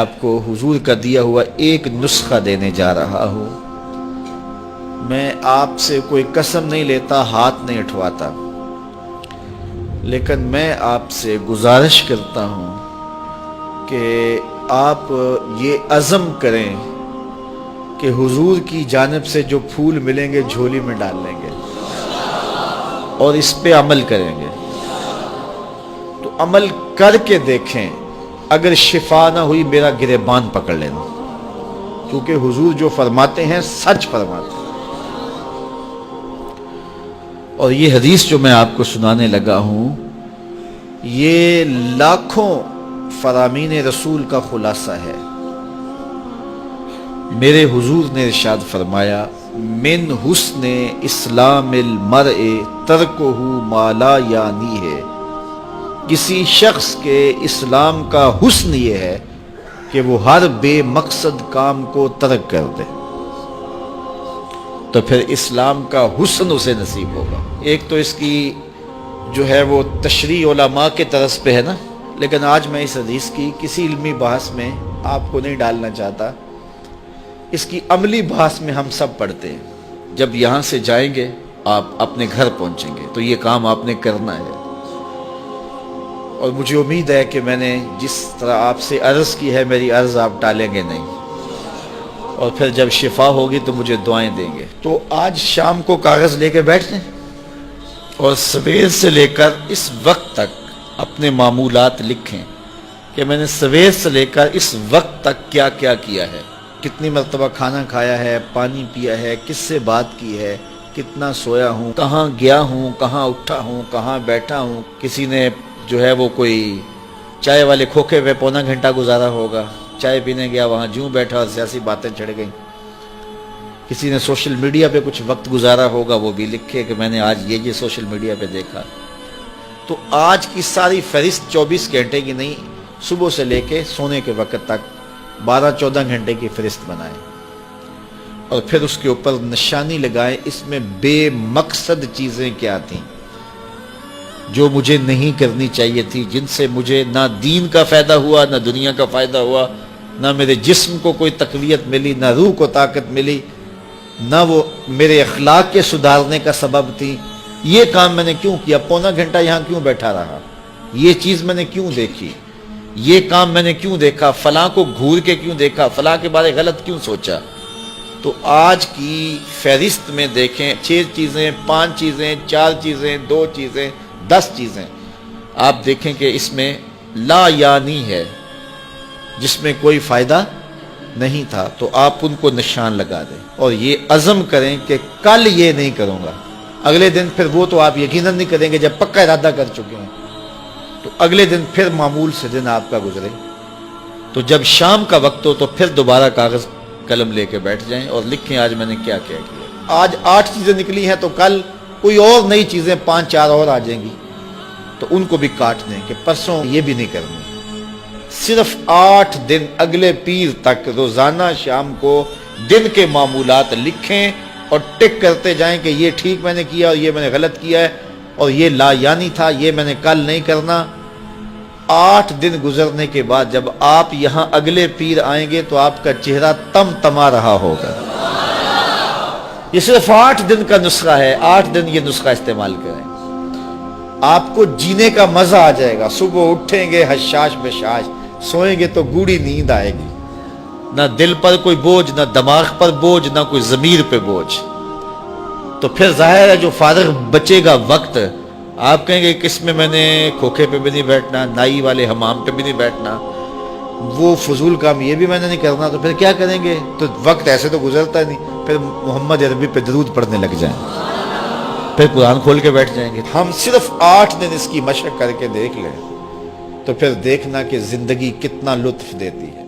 آپ کو حضور کا دیا ہوا ایک نسخہ دینے جا رہا ہوں۔ میں آپ سے کوئی قسم نہیں لیتا، ہاتھ نہیں اٹھواتا، لیکن میں آپ سے گزارش کرتا ہوں کہ آپ یہ عزم کریں کہ حضور کی جانب سے جو پھول ملیں گے جھولی میں ڈال لیں گے اور اس پہ عمل کریں گے۔ تو عمل کر کے دیکھیں، اگر شفا نہ ہوئی میرا گریبان پکڑ لینا، کیونکہ حضور جو فرماتے ہیں سچ فرماتے ہیں۔ اور یہ حدیث جو میں آپ کو سنانے لگا ہوں، یہ لاکھوں فرامین رسول کا خلاصہ ہے۔ میرے حضور نے ارشاد فرمایا، من حسن اسلام المرء ترکہ ما لا یعنی ہے، کسی شخص کے اسلام کا حسن یہ ہے کہ وہ ہر بے مقصد کام کو ترک کر دے، تو پھر اسلام کا حسن اسے نصیب ہوگا۔ ایک تو اس کی جو ہے وہ تشریح علماء کے طرز پہ ہے نا، لیکن آج میں اس حدیث کی کسی علمی بحث میں آپ کو نہیں ڈالنا چاہتا، اس کی عملی بحث میں ہم سب پڑھتے ہیں۔ جب یہاں سے جائیں گے آپ اپنے گھر پہنچیں گے تو یہ کام آپ نے کرنا ہے، اور مجھے امید ہے کہ میں نے جس طرح آپ سے عرض کی ہے میری عرض آپ ٹالیں گے نہیں، اور پھر جب شفا ہوگی تو مجھے دعائیں دیں گے۔ تو آج شام کو کاغذ لے کے بیٹھ جائیں اور سویر سے لے کر اس وقت تک اپنے معمولات لکھیں کہ میں نے سویر سے لے کر اس وقت تک کیا کیا کیا ہے، کتنی مرتبہ کھانا کھایا ہے، پانی پیا ہے، کس سے بات کی ہے، کتنا سویا ہوں، کہاں گیا ہوں، کہاں اٹھا ہوں، کہاں بیٹھا ہوں۔ کسی نے جو ہے وہ کوئی چائے والے کھوکھے پہ پونا گھنٹہ گزارا ہوگا، چائے پینے گیا وہاں جوں بیٹھا اور سیاسی باتیں چڑھ گئیں۔ کسی نے سوشل میڈیا پہ کچھ وقت گزارا ہوگا، وہ بھی لکھے کہ میں نے آج یہ سوشل میڈیا پہ دیکھا۔ تو آج کی ساری فہرست 24 گھنٹے کی نہیں، صبح سے لے کے سونے کے وقت تک 12-14 گھنٹے کی فہرست بنائیں، اور پھر اس کے اوپر نشانی لگائیں اس میں بے مقصد چیزیں کیا تھیں جو مجھے نہیں کرنی چاہیے تھی، جن سے مجھے نہ دین کا فائدہ ہوا، نہ دنیا کا فائدہ ہوا، نہ میرے جسم کو کوئی تقویت ملی، نہ روح کو طاقت ملی، نہ وہ میرے اخلاق کے سدھارنے کا سبب تھی۔ یہ کام میں نے کیوں کیا؟ پونا گھنٹہ یہاں کیوں بیٹھا رہا؟ یہ چیز میں نے کیوں دیکھی؟ یہ کام میں نے کیوں دیکھا؟ فلاں کو گھور کے کیوں دیکھا؟ فلاں کے بارے غلط کیوں سوچا؟ تو آج کی فہرست میں دیکھیں 6 چیزیں، 5 چیزیں، 4 چیزیں، 2 چیزیں، 10 چیزیں، آپ دیکھیں کہ اس میں لا یعنی ہے، جس میں کوئی فائدہ نہیں تھا، تو آپ ان کو نشان لگا دیں اور یہ عزم کریں کہ کل یہ نہیں کروں گا۔ اگلے دن پھر وہ تو آپ یقیناً نہیں کریں گے جب پکا ارادہ کر چکے ہیں، تو اگلے دن پھر معمول سے دن آپ کا گزرے، تو جب شام کا وقت ہو تو پھر دوبارہ کاغذ قلم لے کے بیٹھ جائیں اور لکھیں آج میں نے کیا کیا کیا۔ آج 8 چیزیں نکلی ہیں تو کل کوئی اور نئی چیزیں 5-4 اور آ جائیں گی، تو ان کو بھی کاٹ دیں کہ پرسوں یہ بھی نہیں کرنی۔ صرف 8 دن اگلے پیر تک روزانہ شام کو دن کے معمولات لکھیں اور ٹک کرتے جائیں کہ یہ ٹھیک میں نے کیا اور یہ میں نے غلط کیا ہے، اور یہ لا یعنی تھا، یہ میں نے کل نہیں کرنا۔ 8 دن گزرنے کے بعد جب آپ یہاں اگلے پیر آئیں گے تو آپ کا چہرہ تم تما رہا ہوگا۔ یہ صرف 8 دن کا نسخہ ہے، 8 دن یہ نسخہ استعمال کریں، آپ کو جینے کا مزہ آ جائے گا۔ صبح اٹھیں گے حشاش بشاش، سوئیں گے تو گوڑی نیند آئے گی، نہ دل پر کوئی بوجھ، نہ دماغ پر بوجھ، نہ کوئی ضمیر پہ بوجھ۔ تو پھر ظاہر ہے جو فارغ بچے گا وقت، آپ کہیں گے کس میں نے کھوکھے پہ بھی نہیں بیٹھنا، نائی والے حمام پہ بھی نہیں بیٹھنا، وہ فضول کام یہ بھی میں نے نہیں کرنا، تو پھر کیا کریں گے؟ تو وقت ایسے تو گزرتا نہیں، پھر محمد عربی پہ درود پڑھنے لگ جائیں، پھر قرآن کھول کے بیٹھ جائیں گے۔ ہم صرف 8 دن اس کی مشق کر کے دیکھ لیں تو پھر دیکھنا کہ زندگی کتنا لطف دیتی ہے۔